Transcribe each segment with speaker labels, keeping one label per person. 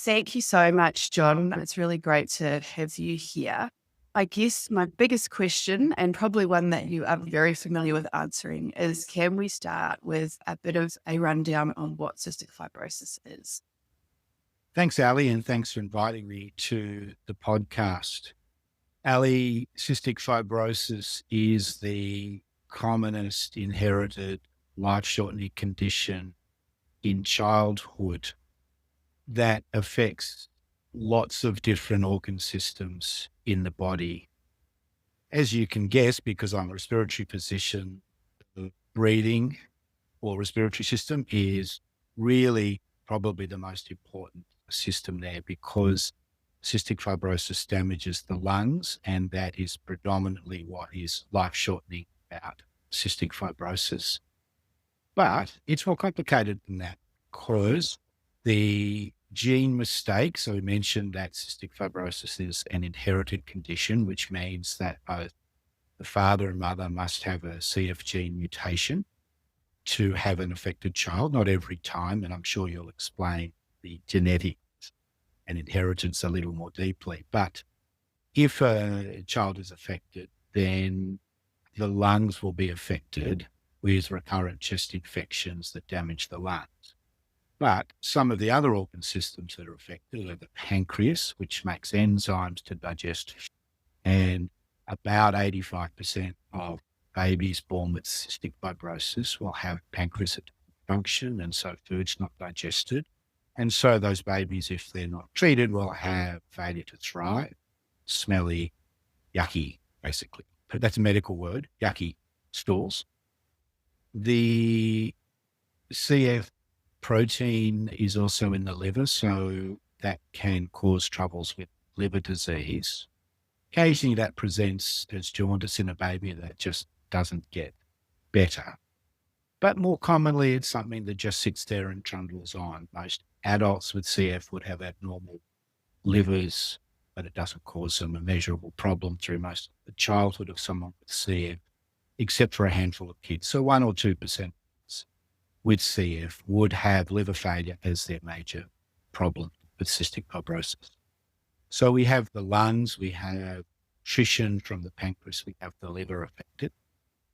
Speaker 1: Thank you so much, John. It's really great to have you here. I guess my biggest question, and probably one that you are very familiar with answering, is can we start with a bit of a rundown on what cystic fibrosis is?
Speaker 2: Thanks, Ali, and thanks for inviting me to the podcast. Ali, cystic fibrosis is the commonest inherited life-shortening condition in childhood that affects lots of different organ systems in the body. As you can guess, because I'm a respiratory physician, the breathing or respiratory system is really probably the most important system there, because cystic fibrosis damages the lungs, and that is predominantly what is life-shortening about cystic fibrosis. But it's more complicated than that, because the gene mistake, so we mentioned that cystic fibrosis is an inherited condition, which means that both the father and mother must have a CF gene mutation to have an affected child. Not every time, and I'm sure you'll explain the genetics and inheritance a little more deeply. But if a child is affected, then the lungs will be affected with recurrent chest infections that damage the lungs. But some of the other organ systems that are affected are the pancreas, which makes enzymes to digest food, and about 85% of babies born with cystic fibrosis will have pancreas function, and so food's not digested. And so those babies, if they're not treated, will have failure to thrive, smelly, yucky, basically. But that's a medical word, yucky stools. The CF protein is also in the liver, so that can cause troubles with liver disease. Occasionally that presents as jaundice in a baby that just doesn't get better. But more commonly, it's something that just sits there and trundles on. Most adults with CF would have abnormal livers, but it doesn't cause them a measurable problem through most of the childhood of someone with CF, except for a handful of kids. So 1 or 2% with CF would have liver failure as their major problem with cystic fibrosis. So we have the lungs, we have nutrition from the pancreas, we have the liver affected.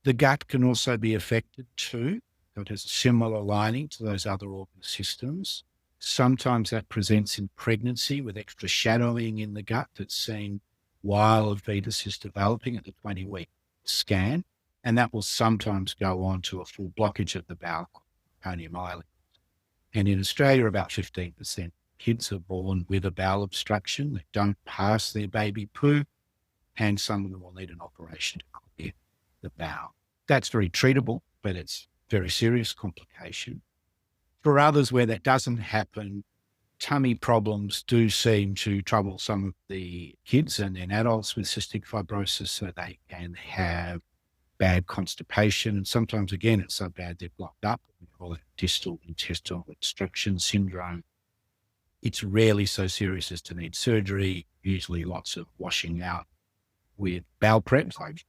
Speaker 2: The gut can also be affected too. So it has a similar lining to those other organ systems. Sometimes that presents in pregnancy with extra shadowing in the gut that's seen while a fetus is developing at the 20-week scan. And that will sometimes go on to a full blockage of the bowel, poliomyelitis. And in Australia, about 15% kids are born with a bowel obstruction. They don't pass their baby poo, and some of them will need an operation to clear the bowel. That's very treatable, but it's a very serious complication. For others where that doesn't happen, tummy problems do seem to trouble some of the kids and then adults with cystic fibrosis, so they can have bad constipation. And sometimes, again, it's so bad they're blocked up. We call it distal intestinal obstruction syndrome. It's rarely so serious as to need surgery, usually lots of washing out with bowel prep. Like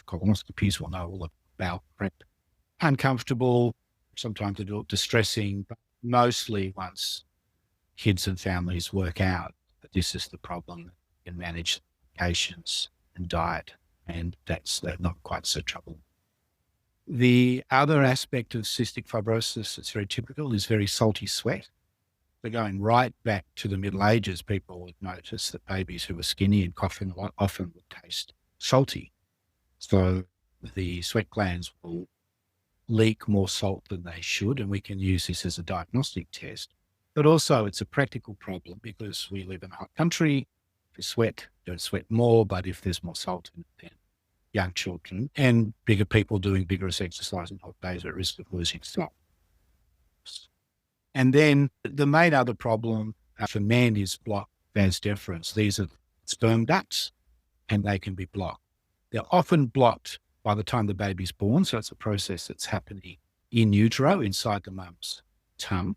Speaker 2: colonoscopies will know all the bowel prep. Uncomfortable, sometimes a little distressing, but mostly once kids and families work out that this is the problem, they can manage medications and diet, and that's not quite so troubling. The other aspect of cystic fibrosis that's very typical is very salty sweat. So going right back to the Middle Ages, people would notice that babies who were skinny and coughing a lot often would taste salty. So the sweat glands will leak more salt than they should, and we can use this as a diagnostic test. But also it's a practical problem because we live in a hot country. If you sweat, don't sweat more, but if there's more salt in it, then young children and bigger people doing vigorous exercise in hot days are at risk of losing salt. And then the main other problem for men is blocked vas deferens. These are sperm ducts, and they can be blocked. They're often blocked by the time the baby's born, so it's a process that's happening in utero, inside the mum's tum.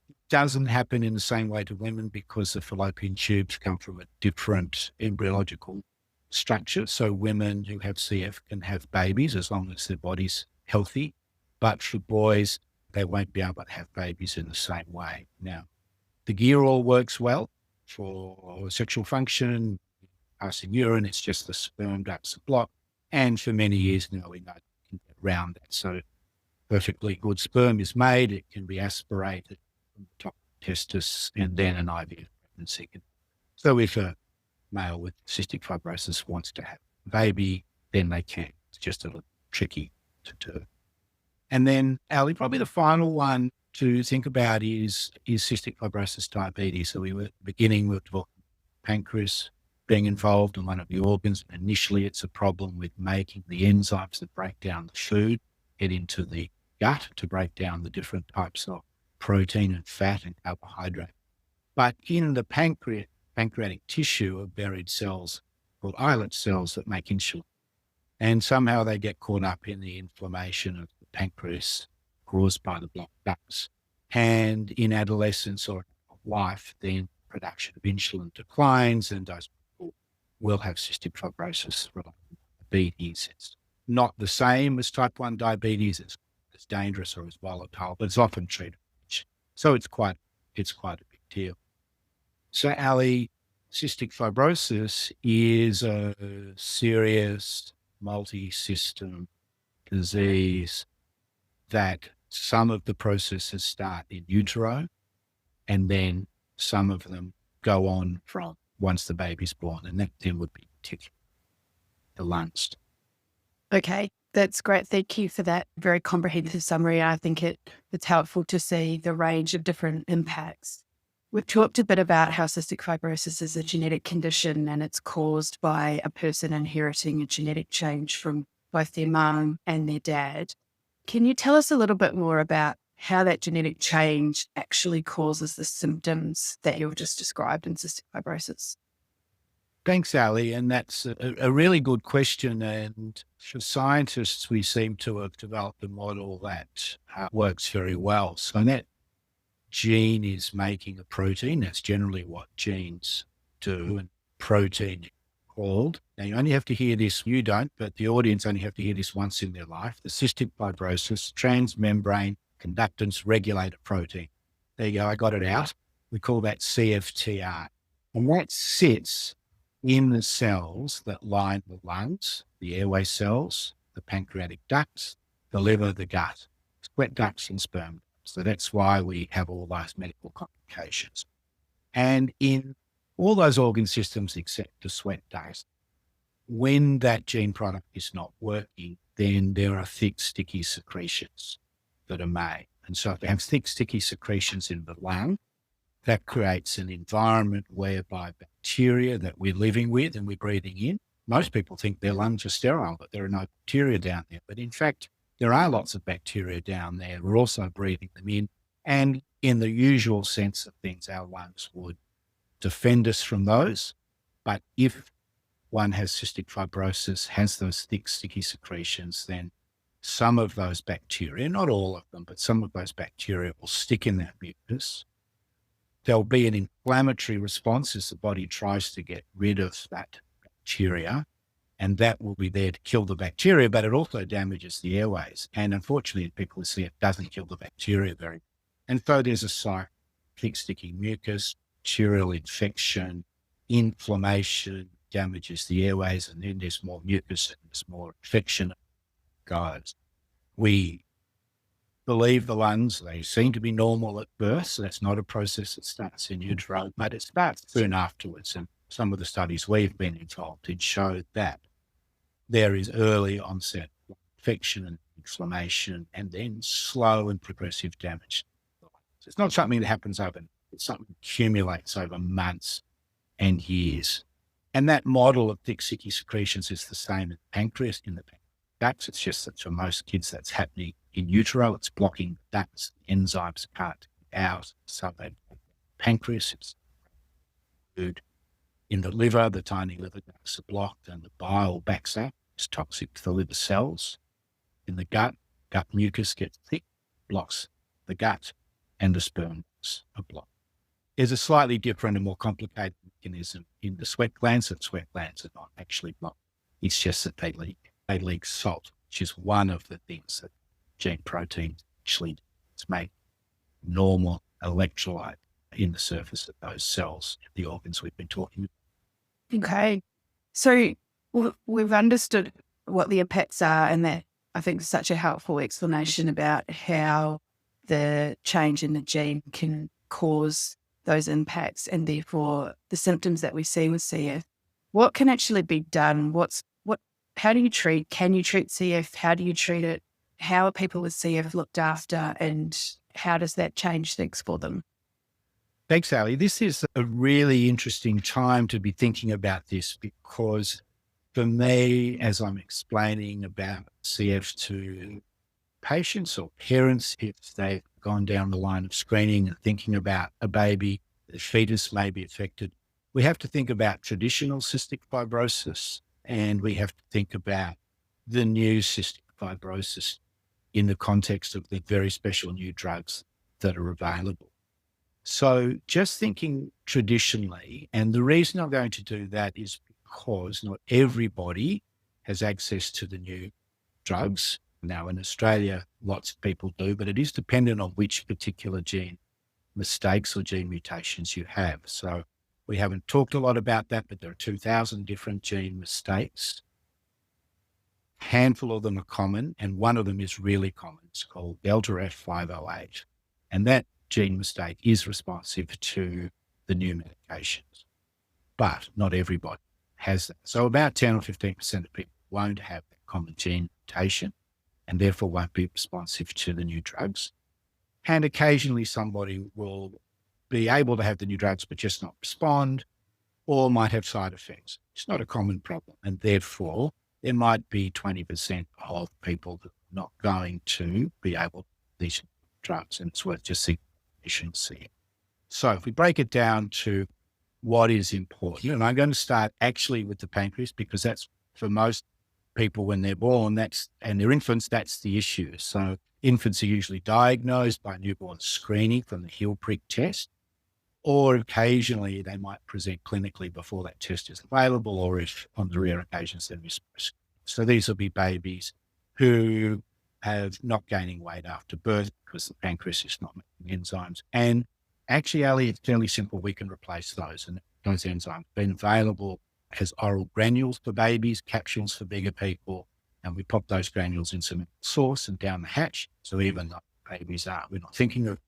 Speaker 2: It doesn't happen in the same way to women because the fallopian tubes come from a different embryological structure. So women who have CF can have babies as long as their body's healthy, but for boys, they won't be able to have babies in the same way. Now, the gear all works well for sexual function, passing urine, it's just the sperm ducts are blocked. And for many years now, we know you can get around that. So perfectly good sperm is made, it can be aspirated from the top of the testis, and then an IVF pregnancy. So if a male with cystic fibrosis wants to have a baby, then they can. It's just a little tricky to do. And then, Ali, probably the final one to think about is cystic fibrosis diabetes. So we were beginning with pancreas being involved in one of the organs. Initially, it's a problem with making the enzymes that break down the food get into the gut to break down the different types of protein and fat and carbohydrate. But in the pancreatic tissue are buried cells called islet cells that make insulin. And somehow they get caught up in the inflammation of the pancreas caused by the blocked ducts. And in adolescence or life, then production of insulin declines, and those people will have cystic fibrosis related diabetes. It's not the same as type 1 diabetes. It's as dangerous or as volatile, but it's often treated. So it's quite a big deal. So, Ali, cystic fibrosis is a serious multi-system disease that some of the processes start in utero, and then some of them go on from once the baby's born, and that then would be particularly the lungs.
Speaker 1: Okay, that's great. Thank you for that very comprehensive summary. I think it's helpful to see the range of different impacts. We've talked a bit about how cystic fibrosis is a genetic condition and it's caused by a person inheriting a genetic change from both their mum and their dad. Can you tell us a little bit more about how that genetic change actually causes the symptoms that you've just described in cystic fibrosis?
Speaker 2: Thanks, Ali. And that's a really good question. And for scientists, we seem to have developed a model that works very well. So that gene is making a protein. That's generally what genes do. And protein called. Now, you only have to hear this. You don't, but the audience only have to hear this once in their life. The cystic fibrosis transmembrane conductance regulator protein. There you go. I got it out. We call that CFTR. And that sits in the cells that line the lungs, the airway cells, the pancreatic ducts, the liver, the gut, sweat ducts and sperm ducts. So that's why we have all those medical complications. And in all those organ systems except the sweat ducts, when that gene product is not working, then there are thick, sticky secretions that are made. And so if we have thick, sticky secretions in the lung, that creates an environment whereby bacteria that we're living with and we're breathing in, most people think their lungs are sterile, but there are no bacteria down there. But in fact, there are lots of bacteria down there. We're also breathing them in. And in the usual sense of things, our lungs would defend us from those. But if one has cystic fibrosis, has those thick, sticky secretions, then some of those bacteria, not all of them, but some of those bacteria will stick in that mucus. There'll be an inflammatory response as the body tries to get rid of that bacteria, and that will be there to kill the bacteria, but it also damages the airways. And unfortunately, people see it doesn't kill the bacteria very well. And so there's a cycle, thick, sticky mucus, bacterial infection, inflammation, damages the airways, and then there's more mucus and there's more infection. Guys, we believe the lungs, they seem to be normal at birth, so that's not a process that starts in utero, but it starts soon afterwards. And some of the studies we've been involved in showed that there is early onset infection and inflammation, and then slow and progressive damage. So it's not something that happens overnight. It's something that accumulates over months and years. And that model of thick, sticky secretions is the same in the pancreas, in the ducts. It's just that for most kids that's happening in utero. It's blocking the ducts. The enzymes can't get out. So that pancreas, it's food. In the liver, the tiny liver ducts are blocked and the bile backs up. It's toxic to the liver cells. In the gut mucus gets thick, blocks the gut, and the sperm ducts are blocked. There's a slightly different and more complicated mechanism in the sweat glands. That sweat glands are not actually blocked. It's just that they leak. They leak salt, which is one of the things that gene protein actually does. It's make normal electrolyte in the surface of those cells, the organs we've been talking about.
Speaker 1: Okay. So we've understood what the impacts are, and that I think is such a helpful explanation about how the change in the gene can cause those impacts and therefore the symptoms that we see with CF. What can actually be done? How do you treat? Can you treat CF? How do you treat it? How are people with CF looked after, and how does that change things for them?
Speaker 2: Thanks, Ali. This is a really interesting time to be thinking about this, because for me, as I'm explaining about CF to patients or parents, if they've gone down the line of screening and thinking about a baby, the fetus may be affected, we have to think about traditional cystic fibrosis, and we have to think about the new cystic fibrosis in the context of the very special new drugs that are available. So just thinking traditionally, and the reason I'm going to do that is because not everybody has access to the new drugs. Now in Australia, lots of people do, but it is dependent on which particular gene mistakes or gene mutations you have. So we haven't talked a lot about that, but there are 2,000 different gene mistakes. A handful of them are common, and one of them is really common. It's called delta F508. And that gene mistake is responsive to the new medications, but not everybody has that. So about 10 or 15% of people won't have that common gene mutation and therefore won't be responsive to the new drugs. And occasionally somebody will be able to have the new drugs but just not respond, or might have side effects. It's not a common problem, and therefore there might be 20% of people that are not going to be able to these drugs, and it's worth just seeing efficiency. So if we break it down to what is important, and I'm going to start actually with the pancreas, because that's for most people when they're born, and they're infants, that's the issue. So infants are usually diagnosed by newborn screening from the heel prick test, or occasionally they might present clinically before that test is available, or if on the rare occasions they're misplaced. So these will be babies who have not gaining weight after birth because the pancreas is not making enzymes. And actually, Ali, it's fairly simple. We can replace those, and those enzymes have been available as oral granules for babies, capsules for bigger people, and we pop those granules in some sauce and down the hatch. So even though we're not thinking of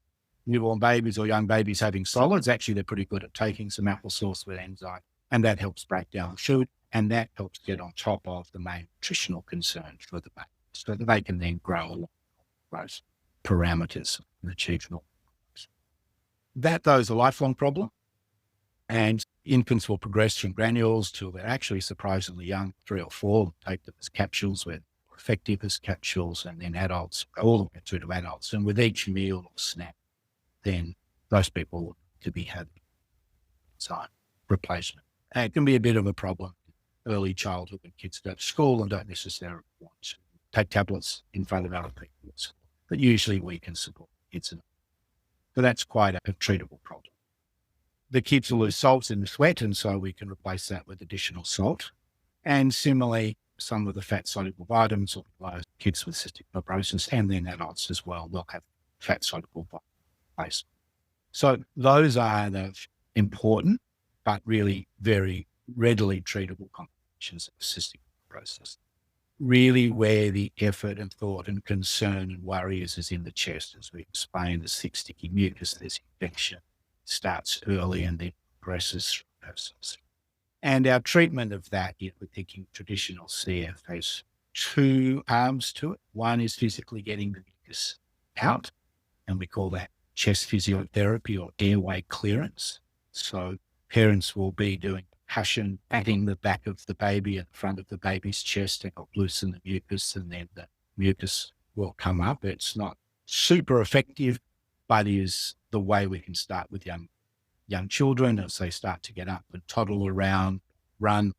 Speaker 2: newborn babies or young babies having solids, actually they're pretty good at taking some applesauce with enzyme, and that helps break down food, and that helps get on top of the main nutritional concerns for the baby, so that they can then grow along those parameters and achieve normal. That, though, is a lifelong problem, and infants will progress from granules till they're actually surprisingly young, 3 or 4, take them as capsules, where they're effective as capsules, and then adults, all the way through to adults. And with each meal or snack, then those people could be having enzyme replacement. And it can be a bit of a problem in early childhood when kids go to school and don't necessarily want to take tablets in front of other people. But usually we can support kids. So that's quite a treatable problem. The kids will lose salts in the sweat, and so we can replace that with additional salt. And similarly, some of the fat-soluble vitamins will be kids with cystic fibrosis, and then adults as well will have fat-soluble vitamins. So those are the important, but really very readily treatable complications of cystic fibrosis. Really where the effort and thought and concern and worry is in the chest, as we explained, the thick, sticky mucus, there's infection, starts early and then progresses through process. And our treatment of that, we're thinking traditional CF has 2 arms to it. One is physically getting the mucus out, and we call that chest physiotherapy or airway clearance. So parents will be doing percussion, patting the back of the baby and the front of the baby's chest to help loosen the mucus, and then the mucus will come up. It's not super effective, but is the way we can start with young children as they start to get up and toddle around, running,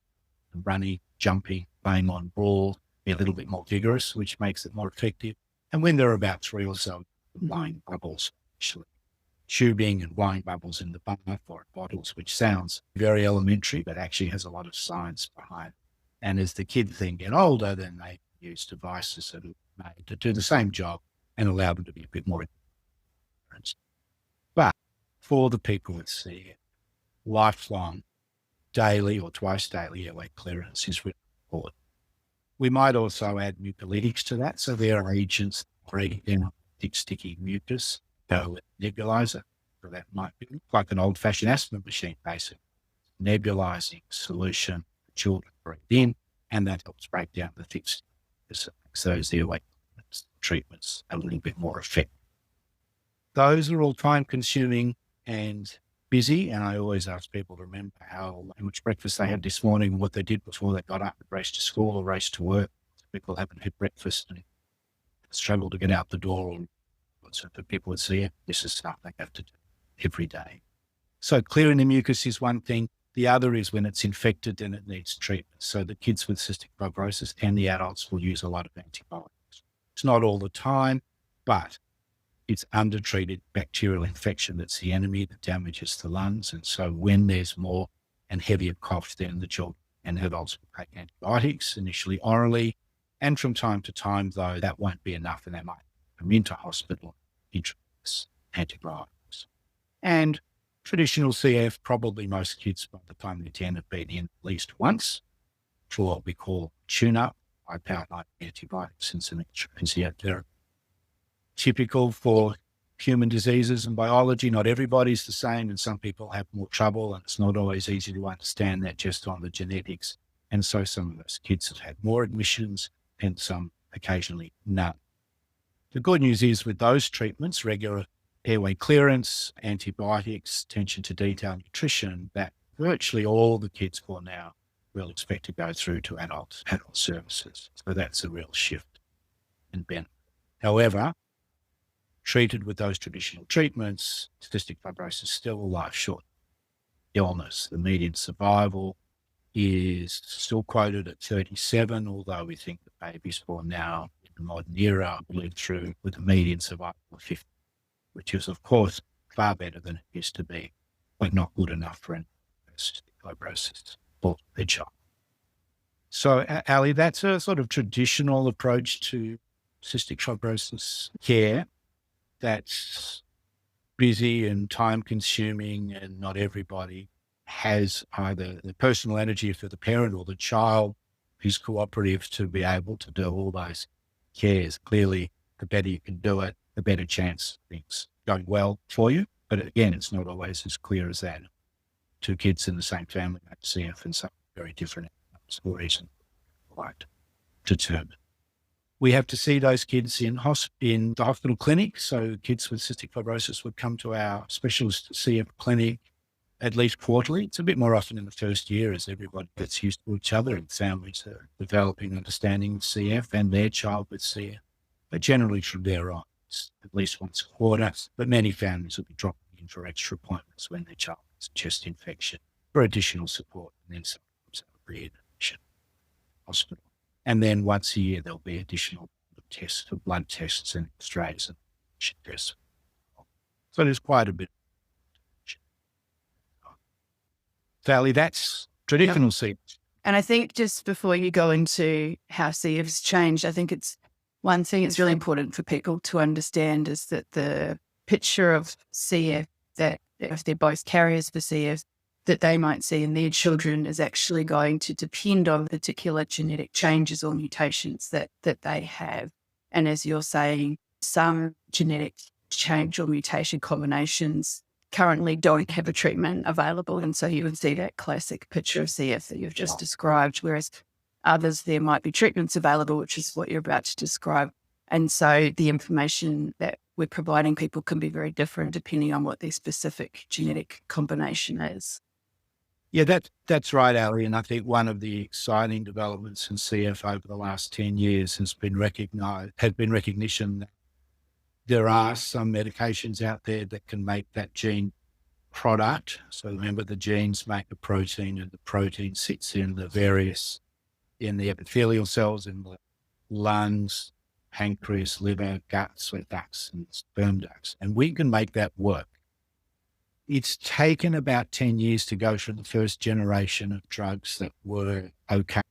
Speaker 2: jumping, playing on ball, be a little bit more vigorous, which makes it more effective. And when they're about 3 or so, blowing bubbles, actually tubing and blowing bubbles in the bath or bottles, which sounds very elementary, but actually has a lot of science behind it. And as the kids then get older, then they use devices that are made to do the same job and allow them to be a bit more experienced. But for the people with CF, lifelong, daily or twice daily airway clearance is really important. We might also add mucolytics to that. So there are agents break down thick, sticky mucus, go with nebulizer. So that might be like an old-fashioned asthma machine, basically. Nebulizing solution for children breathe in, and that helps break down the thick sticky mucus. It makes those airway treatments a little bit more effective. Those are all time-consuming and busy, and I always ask people to remember how much breakfast they had this morning, what they did before they got up and raced to school or raced to work. People haven't had breakfast and struggle to get out the door. So for people with CF, this is stuff they have to do every day. So clearing the mucus is one thing. The other is when it's infected, then it needs treatment. So the kids with cystic fibrosis and the adults will use a lot of antibiotics. It's not all the time, but it's undertreated bacterial infection that's the enemy that damages the lungs. And so when there's more and heavier cough, then the children and adults will take antibiotics, initially orally. And from time to time, though, that won't be enough, and they might come into hospital, intravenous antibiotics. And traditional CF, probably most kids by the time they're 10 have been in at least once for what we call tune-up, high-powered antibiotics and some physiotherapy. Typical for human diseases and biology, not everybody's the same, and some people have more trouble, and it's not always easy to understand that just on the genetics. And so some of those kids have had more admissions and some occasionally none. The good news is with those treatments, regular airway clearance, antibiotics, attention to detail, nutrition, that virtually all the kids for now will expect to go through to adult services. So that's a real shift and benefit. However, treated with those traditional treatments, cystic fibrosis is still a life-shortening illness. The median survival is still quoted at 37, although we think that babies born now in the modern era live through with a median survival of 50, which is, of course, far better than it used to be, but not good enough for cystic fibrosis for their child. So, Ali, that's a sort of traditional approach to cystic fibrosis care that's busy and time-consuming, and not everybody has either the personal energy for the parent or the child who's cooperative to be able to do all those cares. Clearly, the better you can do it, the better chance things going well for you. But again, it's not always as clear as that. Two kids in the same family have CF and some very different outcomes for reasons quite determined. We have to see those kids in the hospital clinic. So kids with cystic fibrosis would come to our specialist CF clinic at least quarterly. It's a bit more often in the first year as everybody gets used to each other and families are developing understanding of CF and their child with CF. But generally from there on, it's at least once a quarter. But many families will be dropping in for extra appointments when their child has a chest infection for additional support, and then sometimes a readmission hospital. And then once a year, there'll be additional tests for blood tests and X-rays and tests. So there's quite a bit. Sally, that's traditional CF.
Speaker 1: And I think just before you go into how CF's changed, I think it's one thing it's really important for people to understand is that the picture of CF, that if they're both carriers for CF, that they might see in their children is actually going to depend on particular genetic changes or mutations that they have. And as you're saying, some genetic change or mutation combinations currently don't have a treatment available. And so you would see that classic picture of CF that you've just described, whereas others, there might be treatments available, which is what you're about to describe. And so the information that we're providing people can be very different depending on what their specific genetic combination is.
Speaker 2: Yeah, that's right, Ali. And I think one of the exciting developments in CF over the last 10 years has been recognition that there are some medications out there that can make that gene product. So remember, the genes make a protein, and the protein sits in the epithelial cells in the lungs, pancreas, liver, gut, sweat ducts, and sperm ducts. And we can make that work. It's taken about 10 years to go from the first generation of drugs that were okay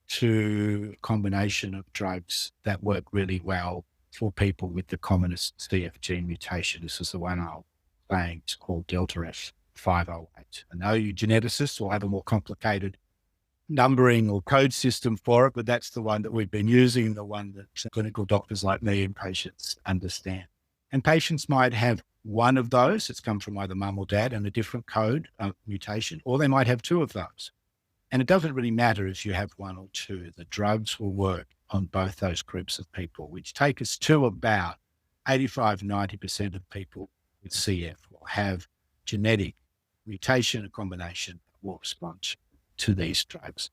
Speaker 2: to a combination of drugs that work really well for people with the commonest CF gene mutation. This is the one I'll playing is called Delta F508. I know you geneticists will have a more complicated numbering or code system for it, but that's the one that we've been using, the one that clinical doctors like me and patients understand. And patients might have one of those that's come from either mum or dad and a different code mutation, or they might have two of those. And it doesn't really matter if you have one or two. The drugs will work on both those groups of people, which take us to about 85-90% of people with CF will have genetic mutation, a combination that will respond to these drugs.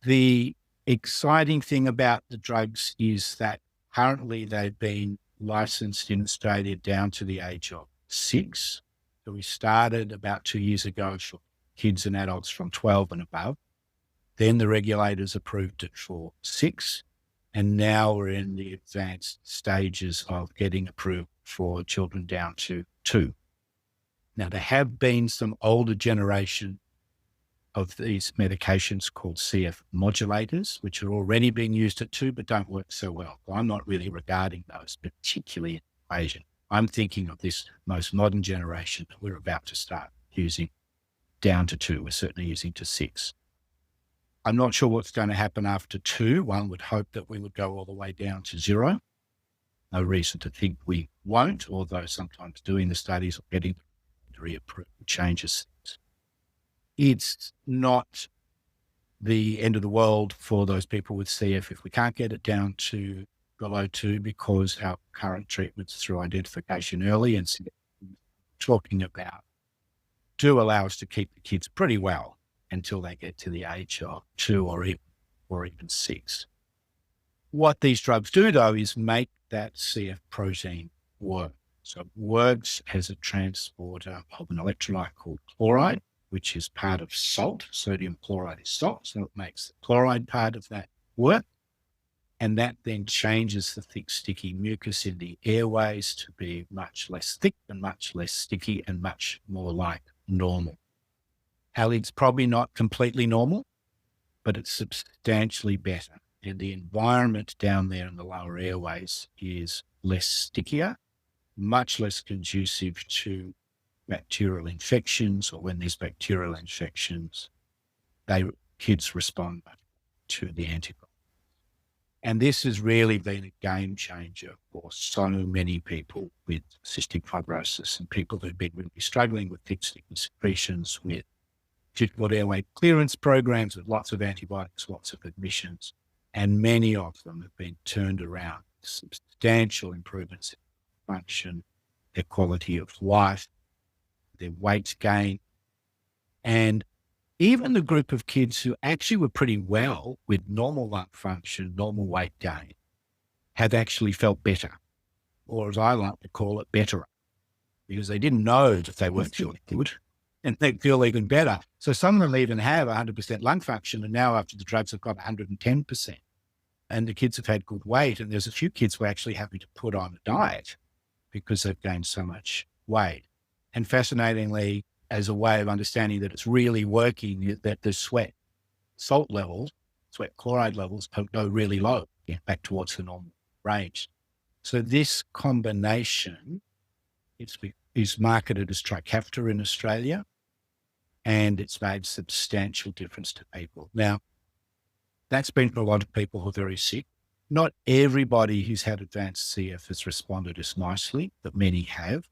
Speaker 2: The exciting thing about the drugs is that currently they've been licensed in Australia down to the age of 6. So we started about 2 years ago for kids and adults from 12 and above. Then the regulators approved it for 6. And now we're in the advanced stages of getting approved for children down to 2. Now, there have been some older generation of these medications called CF modulators, which are already being used at 2, but don't work so well. I'm not really regarding those particularly in the equation. I'm thinking of this most modern generation that we're about to start using down to 2. We're certainly using to 6. I'm not sure what's going to happen after 2. One would hope that we would go all the way down to 0. No reason to think we won't, although sometimes doing the studies or getting the reapproved changes things. It's not the end of the world for those people with CF if we can't get it down to below 2, because our current treatments through identification early and talking about do allow us to keep the kids pretty well until they get to the age of 2 or even 6. What these drugs do, though, is make that CF protein work. So it works as a transporter of an electrolyte called chloride, which is part of salt. Sodium chloride is salt, so it makes the chloride part of that work. And that then changes the thick, sticky mucus in the airways to be much less thick and much less sticky and much more like normal. Ali, it's probably not completely normal, but it's substantially better. And the environment down there in the lower airways is less stickier, much less conducive to bacterial infections, or when these bacterial infections, kids respond to the antibiotics. And this has really been a game changer for so many people with cystic fibrosis and people who've been really struggling with thick, sticky secretions, with difficult airway clearance programs with lots of antibiotics, lots of admissions, and many of them have been turned around. Substantial improvements in function, their quality of life, their weight gain, and even the group of kids who actually were pretty well with normal lung function, normal weight gain, have actually felt better, or as I like to call it, betterer, because they didn't know that they weren't feeling good, and they feel even better. So some of them even have 100% lung function, and now after the drugs have got 110%. And the kids have had good weight, and there's a few kids who are actually having to put on a diet because they've gained so much weight. And fascinatingly, as a way of understanding that it's really working, that the sweat salt levels, sweat chloride levels go really low, back towards the normal range. So this combination is marketed as Trikafta in Australia, and it's made substantial difference to people. Now, that's been for a lot of people who are very sick. Not everybody who's had advanced CF has responded as nicely, but many have.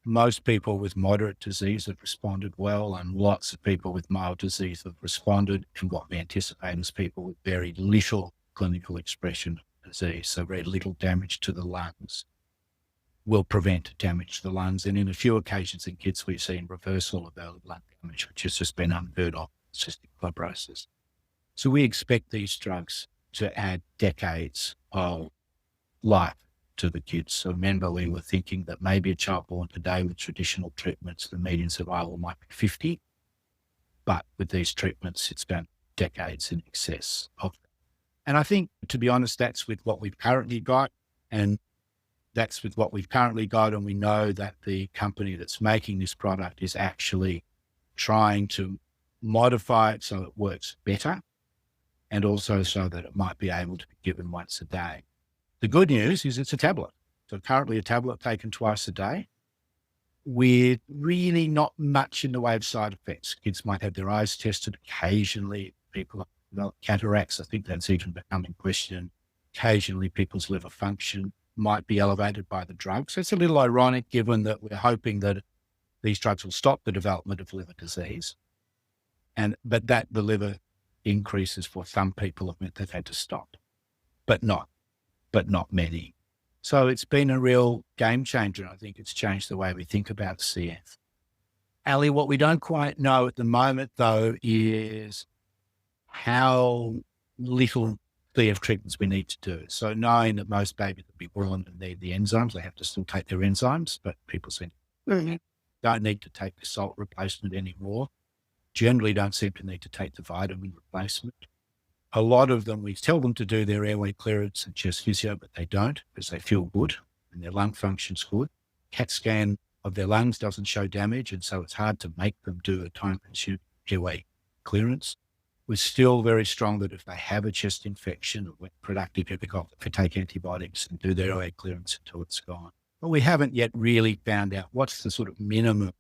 Speaker 2: Most people with moderate disease have responded well, and lots of people with mild disease have responded, and what we anticipate is people with very little clinical expression of disease, so very little damage to the lungs, will prevent damage to the lungs. And in a few occasions in kids, we've seen reversal of early lung damage, which has just been unheard of in cystic fibrosis. So we expect these drugs to add decades of life to the kids. So remember, we were thinking that maybe a child born today with traditional treatments, the median survival might be 50. But with these treatments, it's been decades in excess of that. And I think, to be honest, that's with what we've currently got. And that's with what we've currently got. And we know that the company that's making this product is actually trying to modify it so it works better, and also so that it might be able to be given once a day. The good news is it's a tablet. So currently a tablet taken twice a day. with really not much in the way of side effects. Kids might have their eyes tested occasionally. People develop cataracts. I think that's even becoming questioned. Occasionally, people's liver function might be elevated by the drug. So it's a little ironic given that we're hoping that these drugs will stop the development of liver disease. But that the liver increases for some people have meant they've had to stop, but not many. So it's been a real game changer. I think it's changed the way we think about CF. Ali, what we don't quite know at the moment, though, is how little CF treatments we need to do. So knowing that most babies will be born and need the enzymes, they have to still take their enzymes, but people seem don't need to take the salt replacement anymore. Generally don't seem to need to take the vitamin replacement. A lot of them, we tell them to do their airway clearance and chest physio, but they don't because they feel good and their lung function's good. CAT scan of their lungs doesn't show damage, and so it's hard to make them do a time-consuming airway clearance. We're still very strong that if they have a chest infection or productive epidemic, they take antibiotics and do their airway clearance until it's gone. But we haven't yet really found out what's the sort of minimum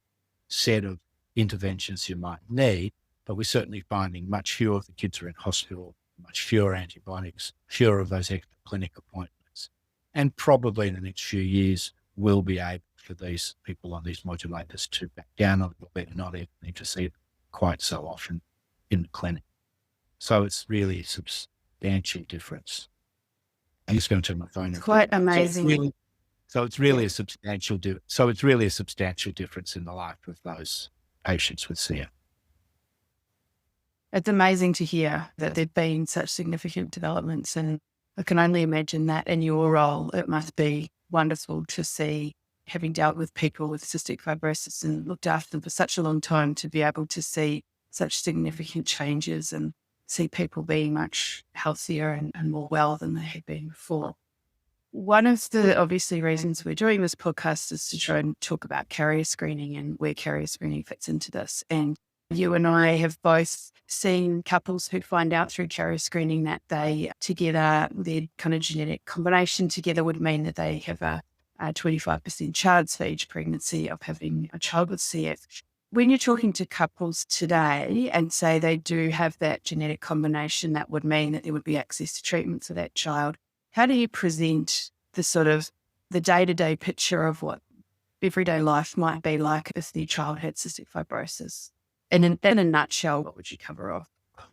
Speaker 2: set of interventions you might need, but we're certainly finding much fewer of the kids are in hospital, much fewer antibiotics, fewer of those extra clinic appointments. And probably in the next few years, we'll be able for these people on these modulators to back down a little bit and not even need to see it quite so often in the clinic. So it's really a substantial difference. I'm just going to turn my phone off.
Speaker 1: Quite amazing.
Speaker 2: So it's really a substantial difference in the life of those patients with CF.
Speaker 1: It's amazing to hear that there've been such significant developments, and I can only imagine that in your role, it must be wonderful to see, having dealt with people with cystic fibrosis and looked after them for such a long time, to be able to see such significant changes and see people being much healthier and more well than they had been before. One of the obviously reasons we're doing this podcast is to try and talk about carrier screening and where carrier screening fits into this. And you and I have both seen couples who find out through carrier screening that they together, their kind of genetic combination together would mean that they have a 25% chance for each pregnancy of having a child with CF. When you're talking to couples today and say they do have that genetic combination, that would mean that there would be access to treatment for that child. How do you present the sort of the day-to-day picture of what everyday life might be like if the child had cystic fibrosis? And in a nutshell, what would you cover off?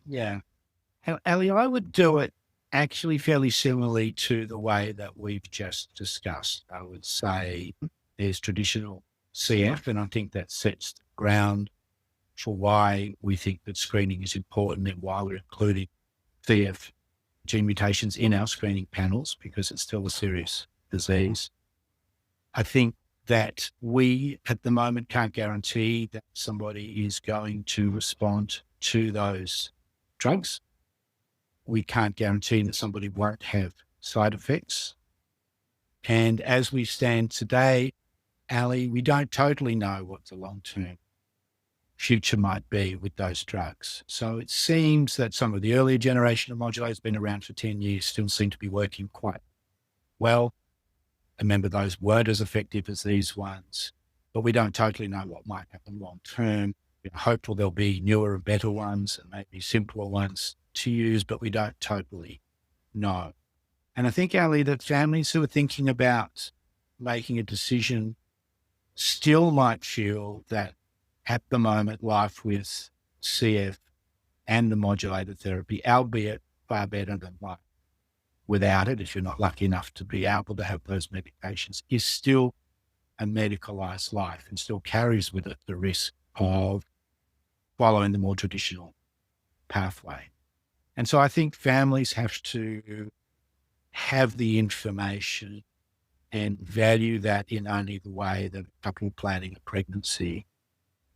Speaker 2: Yeah. Ali, I would do it actually fairly similarly to the way that we've just discussed. I would say there's traditional CF, and I think that sets the ground for why we think that screening is important and why we're including CF gene mutations in our screening panels, because it's still a serious disease. I think that we at the moment can't guarantee that somebody is going to respond to those drugs. We can't guarantee that somebody won't have side effects. And as we stand today, Ali, we don't totally know what the long-term future might be with those drugs. So it seems that some of the earlier generation of modulators been around for 10 years, still seem to be working quite well. Remember, those weren't as effective as these ones, but we don't totally know what might happen long term. We're hopeful there'll be newer and better ones and maybe simpler ones to use, but we don't totally know. And I think, Ali, that families who are thinking about making a decision still might feel that at the moment, life with CF and the modulator therapy, albeit far better than life without it, if you're not lucky enough to be able to have those medications, is still a medicalized life and still carries with it the risk of following the more traditional pathway. And so I think families have to have the information and value that in only the way that a couple planning a pregnancy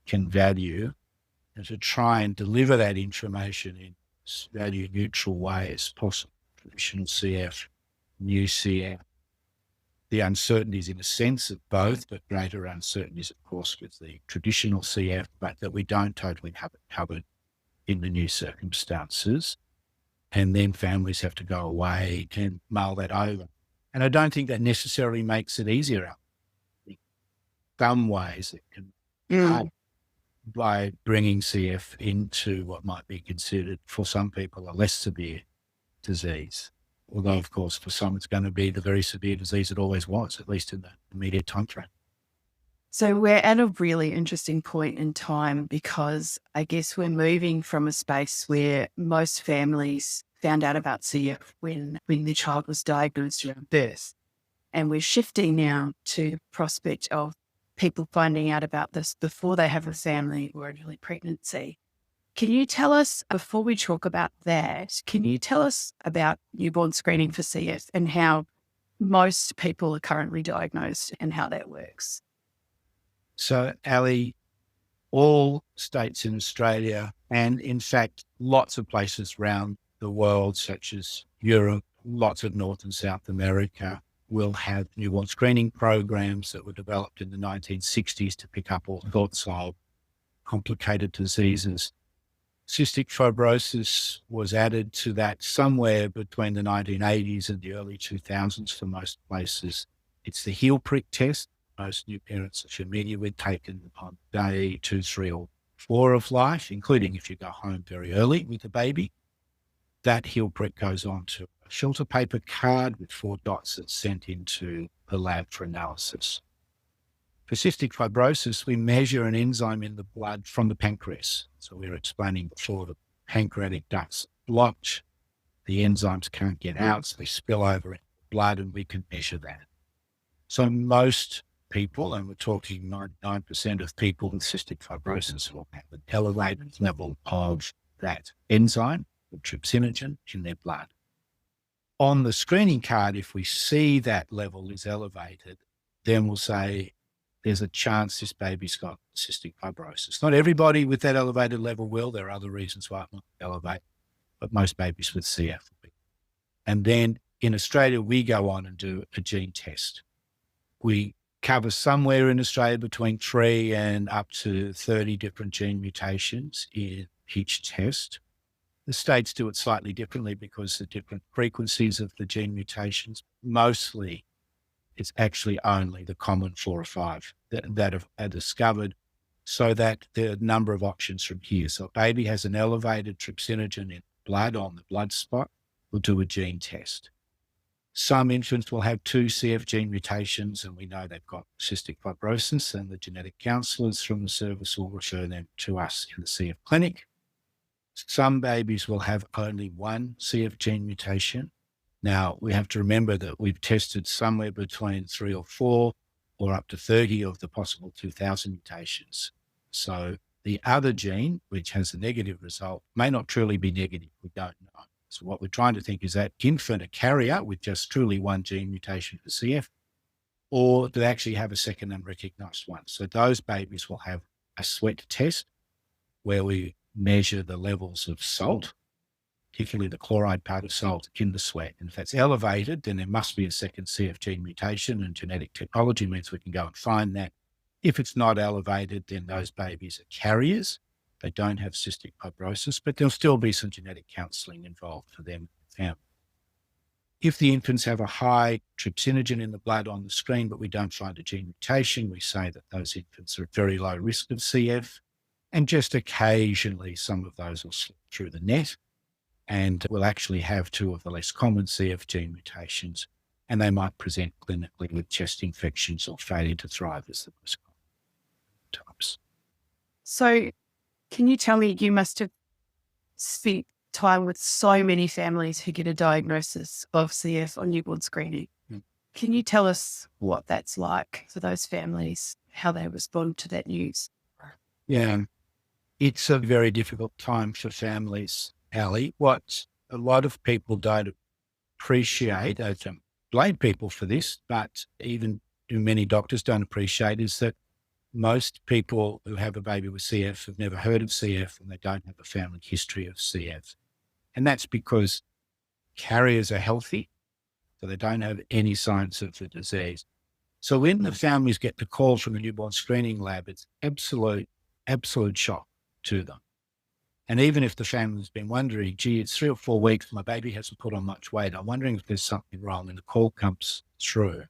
Speaker 2: can value, and to try and deliver that information in as value neutral way as possible. Traditional CF, new CF, the uncertainties in a sense of both, but greater uncertainties, of course, with the traditional CF, but that we don't totally have it covered in the new circumstances. And then families have to go away and mull that over. And I don't think that necessarily makes it easier. some ways it can help by bringing CF into what might be considered for some people a less severe disease. Although, of course, for some it's going to be the very severe disease it always was, at least in the immediate time frame.
Speaker 1: So we're at a really interesting point in time because I guess we're moving from a space where most families found out about CF when the child was diagnosed around birth. And we're shifting now to the prospect of people finding out about this before they have a family or an early pregnancy. Can you tell us, before we talk about that, can you tell us about newborn screening for CF and how most people are currently diagnosed and how that works?
Speaker 2: So, Ali, all states in Australia, and in fact, lots of places around the world, such as Europe, lots of North and South America, will have newborn screening programs that were developed in the 1960s to pick up all sorts of complicated diseases. Cystic fibrosis was added to that somewhere between the 1980s and the early 2000s for most places. It's the heel prick test. Most new parents are familiar with, taken upon day 2, 3, or 4 of life, including if you go home very early with the baby. That heel prick goes on to a filter paper card with 4 dots that's sent into the lab for analysis. For cystic fibrosis, we measure an enzyme in the blood from the pancreas. So we were explaining before, the pancreatic duct's blocked, the enzymes can't get out, so they spill over in the blood, and we can measure that. So most people, and we're talking 99% of people with cystic fibrosis, will have an elevated level of that enzyme, the trypsinogen, in their blood. On the screening card, if we see that level is elevated, then we'll say there's a chance this baby's got cystic fibrosis. Not everybody with that elevated level will. There are other reasons why it might elevate, but most babies with CF will be. And then in Australia, we go on and do a gene test. We cover somewhere in Australia between 3 and up to 30 different gene mutations in each test. The states do it slightly differently because the different frequencies of the gene mutations. Mostly, it's actually only the common 4 or 5 that are discovered, so that there are a number of options from here. So a baby has an elevated trypsinogen in blood on the blood spot, we'll do a gene test. Some infants will have 2 CF gene mutations, and we know they've got cystic fibrosis, and the genetic counsellors from the service will refer them to us in the CF clinic. Some babies will have only 1 CF gene mutation. Now, we have to remember that we've tested somewhere between 3 or 4 or up to 30 of the possible 2,000 mutations. So the other gene, which has a negative result, may not truly be negative. We don't know. So what we're trying to think is that infant a carrier with just truly 1 gene mutation for CF, or do they actually have a second unrecognized one? So those babies will have a sweat test where we measure the levels of salt, particularly the chloride part of salt in the sweat. And if that's elevated, then there must be a second CF gene mutation, and genetic technology means we can go and find that. If it's not elevated, then those babies are carriers. They don't have cystic fibrosis, but there'll still be some genetic counselling involved for them. If the infants have a high trypsinogen in the blood on the screen, but we don't find a gene mutation, we say that those infants are at very low risk of CF. And just occasionally, some of those will slip through the net, and we'll actually have 2 of the less common CF gene mutations, and they might present clinically with chest infections or failure to thrive as the most common types.
Speaker 1: So can you tell me, you must have spent time with so many families who get a diagnosis of CF on newborn screening. Can you tell us what that's like for those families, how they respond to that news?
Speaker 2: Yeah, it's a very difficult time for families, Ali. What a lot of people don't appreciate, I don't blame people for this, but even many doctors don't appreciate, is that most people who have a baby with CF have never heard of CF, and they don't have a family history of CF. And that's because carriers are healthy, so they don't have any signs of the disease. So when the families get the call from the newborn screening lab, it's absolute shock to them. And even if the family's been wondering, gee, it's 3 or 4 weeks, my baby hasn't put on much weight, I'm wondering if there's something wrong, and the call comes through,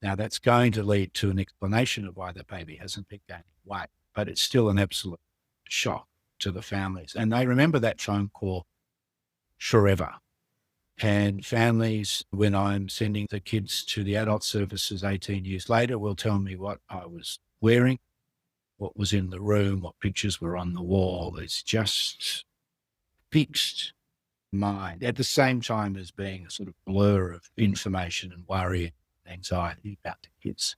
Speaker 2: Now, that's going to lead to an explanation of why the baby hasn't been gaining weight, but it's still an absolute shock to the families. And they remember that phone call forever. And families, when I'm sending the kids to the adult services 18 years later, will tell me what I was wearing, what was in the room, what pictures were on the wall. It's just fixed mind at the same time as being a sort of blur of information and worry and anxiety about the kids.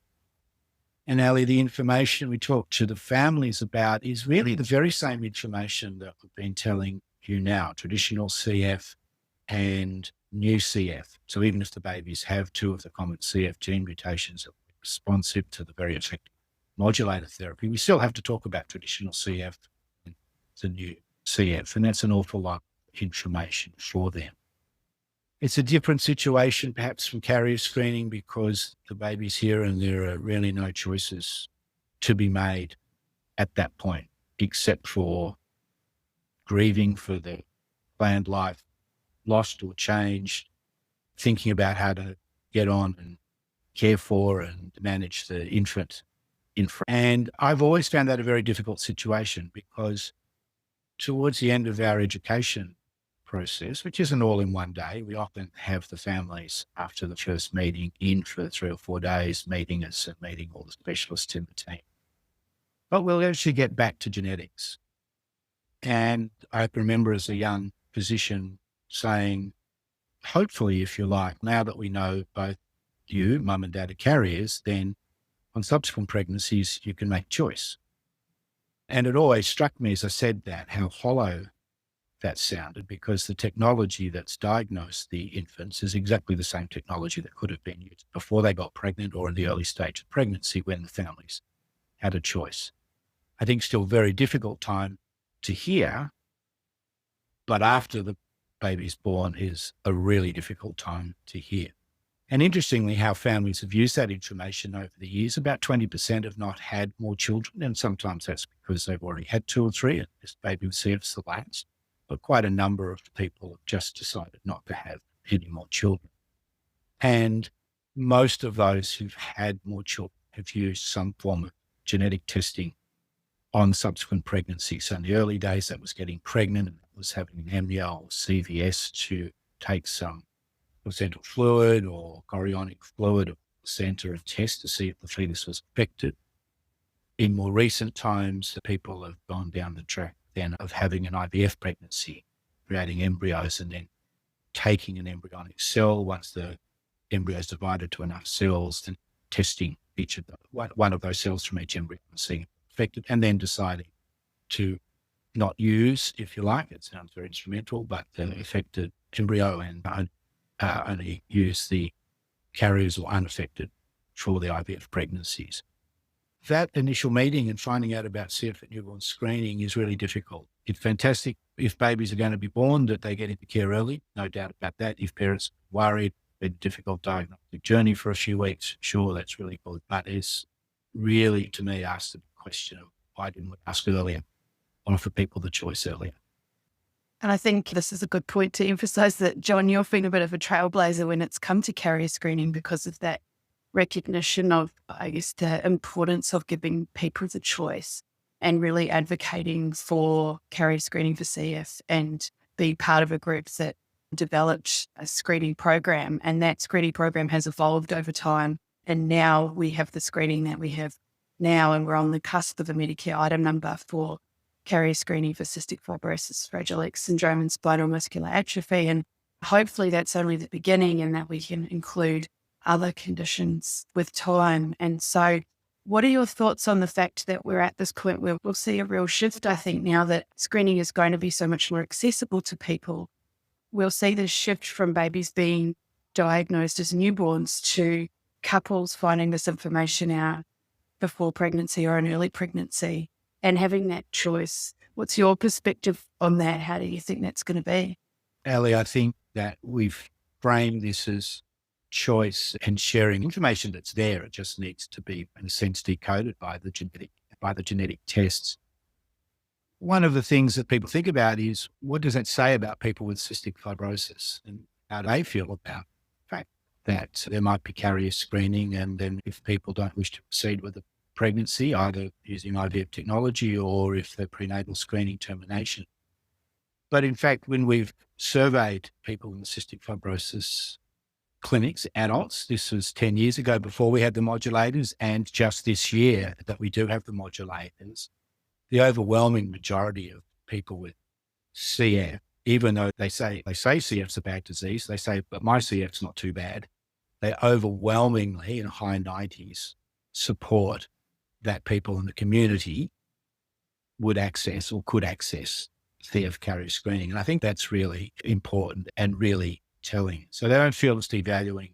Speaker 2: And Ali, the information we talk to the families about is really the very same information that we've been telling you now, traditional CF and new CF. So even if the babies have two of the common CF gene mutations that are responsive to the very effective modulator therapy, we still have to talk about traditional CF and the new CF, and that's an awful lot of information for them. It's a different situation perhaps from carrier screening because the baby's here and there are really no choices to be made at that point, except for grieving for their planned life lost or changed, thinking about how to get on and care for and manage the infant. And I've always found that a very difficult situation because towards the end of our education process, which isn't all in one day, we often have the families after the first meeting in for 3 or 4 days, meeting us and meeting all the specialists in the team. But we'll actually get back to genetics. And I remember as a young physician saying, hopefully, if you like, now that we know both you, mum and dad, are carriers, then on subsequent pregnancies, you can make choice. And it always struck me as I said that, how hollow that sounded, because the technology that's diagnosed the infants is exactly the same technology that could have been used before they got pregnant or in the early stage of pregnancy when the families had a choice. I think still very difficult time to hear, but after the baby's born is a really difficult time to hear. And interestingly, how families have used that information over the years, about 20% have not had more children, and sometimes that's because they've already had 2 or 3 and this baby was CF's the last. But quite a number of people have just decided not to have any more children. And most of those who've had more children have used some form of genetic testing on subsequent pregnancy. So in the early days, that was getting pregnant and that was having an amnio or CVS to take some placental fluid or chorionic fluid or placenta and test to see if the fetus was affected. In more recent times, people have gone down the track then of having an IVF pregnancy, creating embryos and then taking an embryonic cell once the embryo is divided to enough cells and testing each of one of those cells from each embryo and seeing if it's affected, and then deciding to not use, if you like, it sounds very instrumental, but the affected embryo and only use the carriers or unaffected for the IVF pregnancies. That initial meeting and finding out about CF at newborn screening is really difficult. It's fantastic if babies are going to be born that they get into care early, no doubt about that. If parents are worried, a difficult diagnostic journey for a few weeks, sure, that's really good. But it's really, to me, asked the question of why didn't we ask earlier, offer people the choice earlier?
Speaker 1: And I think this is a good point to emphasize that, John, you've been a bit of a trailblazer when it's come to carrier screening because of that recognition of, I guess, the importance of giving people the choice and really advocating for carrier screening for CF and be part of a group that developed a screening program. And that screening program has evolved over time. And now we have the screening that we have now, and we're on the cusp of a Medicare item number for carrier screening for cystic fibrosis, Fragile X syndrome, and spinal muscular atrophy. And hopefully that's only the beginning and that we can include other conditions with time. And so what are your thoughts on the fact that we're at this point where we'll see a real shift? I think now that screening is going to be so much more accessible to people, we'll see this shift from babies being diagnosed as newborns to couples finding this information out before pregnancy or an early pregnancy and having that choice. What's your perspective on that? How do you think that's going to be?
Speaker 2: Ali, I think that we've framed this as choice and sharing information that's there. It just needs to be, in a sense, decoded by the genetic tests. One of the things that people think about is, what does that say about people with cystic fibrosis and how they feel about the fact that there might be carrier screening. And then if people don't wish to proceed with the pregnancy, either using IVF technology or if the prenatal screening termination. But in fact, when we've surveyed people in the cystic fibrosis clinics, adults, this was 10 years ago before we had the modulators, and just this year that we do have the modulators, the overwhelming majority of people with CF, even though they say CF's a bad disease, they say, but my CF's not too bad. They overwhelmingly, in high 90s, support that people in the community would access or could access CF carrier screening. And I think that's really important and really telling. So they don't feel it's devaluing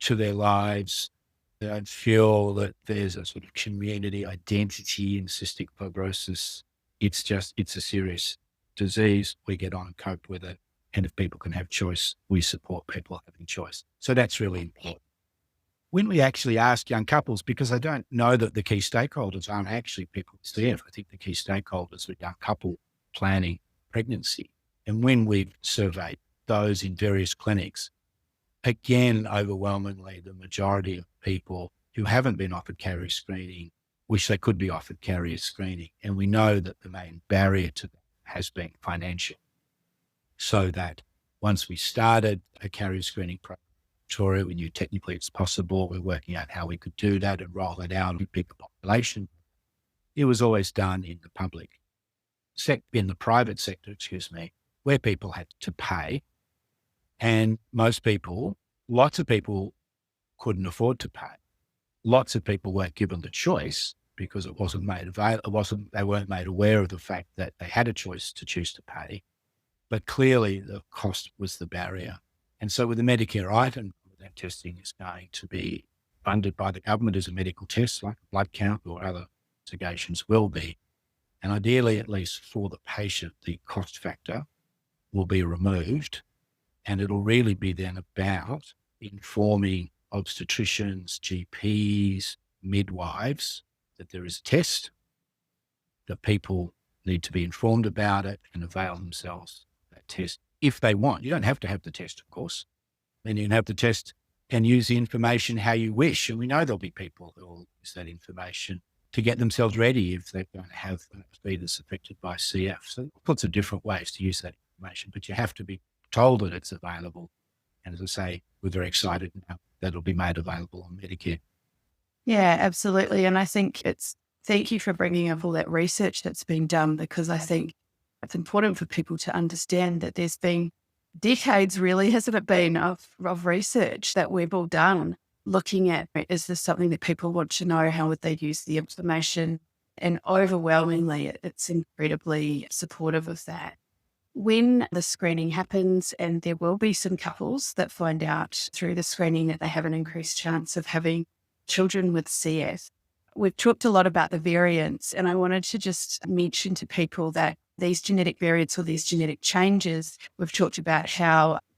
Speaker 2: to their lives. They don't feel that there's a sort of community identity in cystic fibrosis. It's a serious disease. We get on and cope with it. And if people can have choice, we support people having choice. So that's really important. When we actually ask young couples, because I don't know that the key stakeholders aren't actually people with CF. I think the key stakeholders are young couple planning pregnancy. And when we've surveyed those in various clinics, again, overwhelmingly, the majority of people who haven't been offered carrier screening wish they could be offered carrier screening. And we know that the main barrier to that has been financial. So that once we started a carrier screening program in Victoria, we knew technically it's possible. We're working out how we could do that and roll it out in a bigger population. It was always done in the private sector, where people had to pay. And lots of people couldn't afford to pay. Lots of people weren't given the choice because it wasn't made available. They weren't made aware of the fact that they had a choice to choose to pay. But clearly the cost was the barrier. And so with the Medicare item, that testing is going to be funded by the government as a medical test, like a blood count or other investigations will be. And ideally, at least for the patient, the cost factor will be removed. And it'll really be then about informing obstetricians, GPs, midwives that there is a test, that people need to be informed about it and avail themselves of that test if they want. You don't have to have the test, of course. Then you can have the test and use the information how you wish. And we know there'll be people who will use that information to get themselves ready if they're going to have a fetus affected by CF. So lots of different ways to use that information, but you have to be told that it's available. And as I say, we're very excited now that it'll be made available on Medicare.
Speaker 1: Yeah, absolutely. And I think thank you for bringing up all that research that's been done, because I think it's important for people to understand that there's been decades, really, hasn't it been, of research that we've all done looking at, is this something that people want to know? How would they use the information? And overwhelmingly, it's incredibly supportive of that. When the screening happens, and there will be some couples that find out through the screening that they have an increased chance of having children with CF, we've talked a lot about the variants, and I wanted to just mention to people that these genetic variants or these genetic changes, we've talked about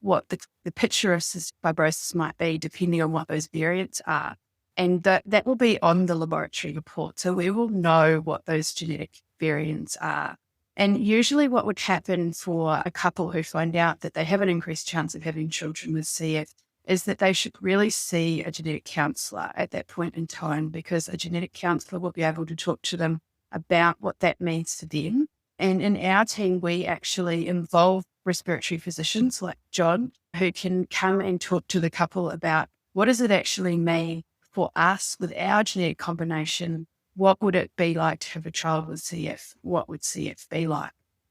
Speaker 1: what the picture of cystic fibrosis might be depending on what those variants are. And that will be on the laboratory report. So we will know what those genetic variants are. And usually what would happen for a couple who find out that they have an increased chance of having children with CF is that they should really see a genetic counsellor at that point in time, because a genetic counsellor will be able to talk to them about what that means to them. And in our team, we actually involve respiratory physicians like John, who can come and talk to the couple about what does it actually mean for us with our genetic combination. What would it be like to have a child with CF? What would CF be like?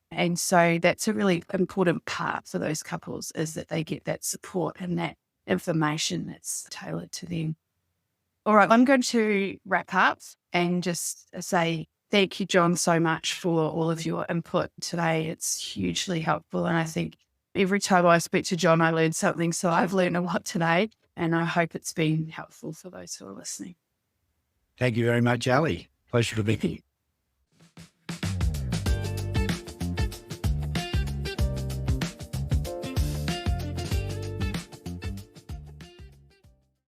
Speaker 1: And so that's a really important part for those couples, is that they get that support and that information that's tailored to them. All right, I'm going to wrap up and just say thank you, John, so much for all of your input today. It's hugely helpful. And I think every time I speak to John, I learn something. So I've learned a lot today, and I hope it's been helpful for those who are listening.
Speaker 2: Thank you very much, Ali. Pleasure to be here.